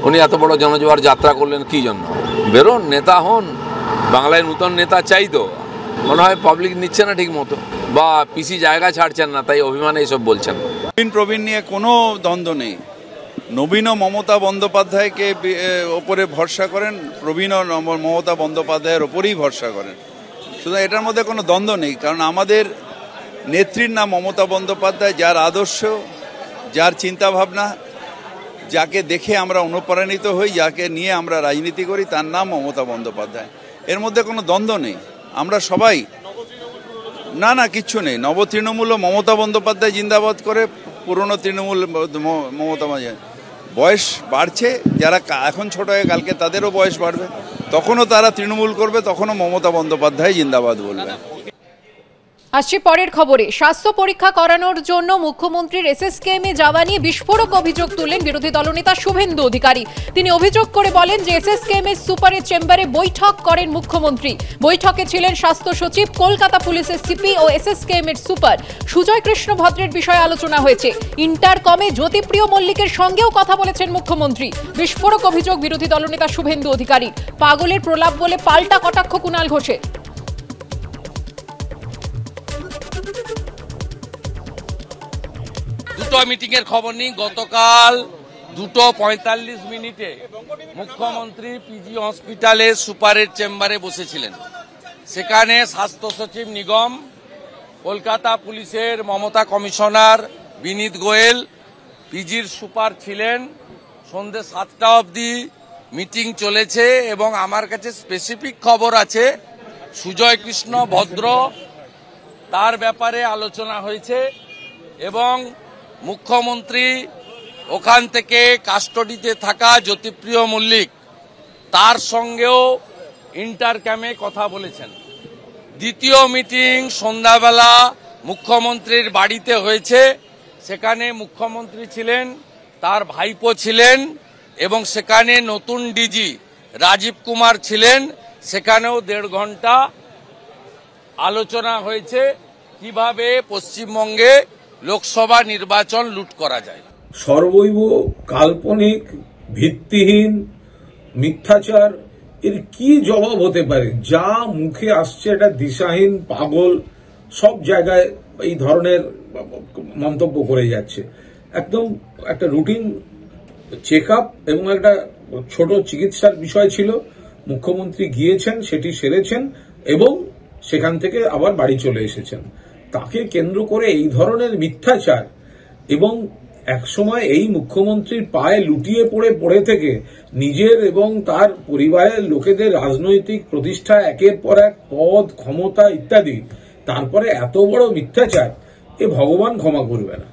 উনি এত বড় জনজোয়ার যাত্রা করলেন কি জন্য? বেরোন, নেতা হন, বাংলায় নতুন নেতা চাই তো। মনে হয় পাবলিক নিচ্ছে না ঠিক মতো, বা পিসি জায়গা ছাড়ছেন না, তাই অভিমানে এইসব বলছেন। প্রবীণ নিয়ে কোনো দ্বন্দ্ব নেই। নবীন ও মমতা বন্দ্যোপাধ্যায়কে ওপরে ভরসা করেন, প্রবীণ ও মমতা বন্দ্যোপাধ্যায়ের ওপরেই ভরসা করেন। সুতরাং এটার মধ্যে কোনো দ্বন্দ্ব নেই, কারণ আমাদের নেত্রীর নাম মমতা বন্দ্যোপাধ্যায়। যার আদর্শ, যার চিন্তাভাবনা, যাকে দেখে আমরা অনুপ্রাণিত হই, যাকে নিয়ে আমরা রাজনীতি করি, তার নাম মমতা বন্দ্যোপাধ্যায়। এর মধ্যে কোনো দ্বন্দ্ব নেই। আমরা সবাই না কিচ্ছু নেই। নব তৃণমূল ও মমতা বন্দ্যোপাধ্যায় জিন্দাবাদ করে, পুরনো তৃণমূল মমতা বয়স বাড়ছে, যারা এখন ছোট হয়ে কালকে তাদেরও বয়স বাড়বে, তখনও তারা তৃণমূল করবে, তখনও মমতা বন্দ্যোপাধ্যায় জিন্দাবাদ বলবে। আসছে পরের খবরে। স্বাস্থ্য পরীক্ষা করানোর জন্য মুখ্যমন্ত্রীর এসএসকেএমে যাওয়া নিয়ে বিস্ফোরক অভিযোগ তুললেন বিরোধী দলনেতা শুভেন্দু অধিকারী। তিনি অভিযোগ করে বলেন যে এসএসকেএম এর সুপারের চেম্বারে বৈঠক করেন মুখ্যমন্ত্রী। বৈঠকে ছিলেন স্বাস্থ্য সচিব, কলকাতা পুলিশের সিপি ও এসএসকেএম এর সুপার সুজয় কৃষ্ণ ভদ্রের বিষয়ে আলোচনা হয়েছে। ইন্টারকমে জ্যোতিপ্রিয় মল্লিকের সঙ্গেও কথা বলেছেন মুখ্যমন্ত্রী। বিস্ফোরক অভিযোগ বিরোধী দলনেতা শুভেন্দু অধিকারী। পাগলের প্রলাপ বলে পাল্টা কটাক্ষ কুণাল ঘোষের। দুটো মিটিং এর খবর নিই। গতকাল 2:45 মুখ্যমন্ত্রী পিজি হসপিটালে সুপারের চেম্বারে বসেছিলেন। সেখানে স্বাস্থ্য সচিব নিগম, কলকাতা পুলিশের মমতা কমিশনার বিনীত গোয়েল, পিজির সুপার ছিলেন। সন্ধ্যে 7টা অবধি মিটিং চলেছে এবং আমার কাছে স্পেসিফিক খবর আছে সুজয় কৃষ্ণ ভদ্র, তার ব্যাপারে আলোচনা হয়েছে এবং মুখ্যমন্ত্রী ওখান থেকে কাস্টডিতে থাকা জ্যোতিপ্রিয় মল্লিক, তার সঙ্গেও ইন্টারক্যামে কথা বলেছেন। দ্বিতীয় মিটিং সন্ধ্যাবেলা মুখ্যমন্ত্রীর বাড়িতে হয়েছে। সেখানে মুখ্যমন্ত্রী ছিলেন, তার ভাইপো ছিলেন এবং সেখানে নতুন ডিজি রাজীব কুমার ছিলেন। সেখানেও 1.5 ঘন্টা আলোচনা হয়েছে কিভাবে পশ্চিমবঙ্গে লোকসভা নির্বাচন লুট করা যায়। সর্বৈব কাল্পনিক, ভিত্তিহীন, মিথ্যাচার, এর কি জবাব হতে পারে? যা মুখে আসছে এটা দিশাহীন, পাগল, সব জায়গায় এই ধরনের মন্তব্য করে যাচ্ছে। একদম একটা রুটিন চেক আপ এবং একটা ছোট চিকিৎসার বিষয় ছিল। মুখ্যমন্ত্রী গিয়েছেন, সেটি সেরেছেন এবং সেখান থেকে আবার বাড়ি চলে এসেছেন। তাকে কেন্দ্র করে এই ধরনের মিথ্যাচার এবং একসময় এই মুখ্যমন্ত্রীর পায়ে লুটিয়ে পড়ে থেকে নিজের এবং তার পরিবারের লোকেদের রাজনৈতিক প্রতিষ্ঠা, একের পর এক পদ, ক্ষমতা ইত্যাদি, তারপরে এত বড় মিথ্যাচার, এ ভগবান ক্ষমা করবে না।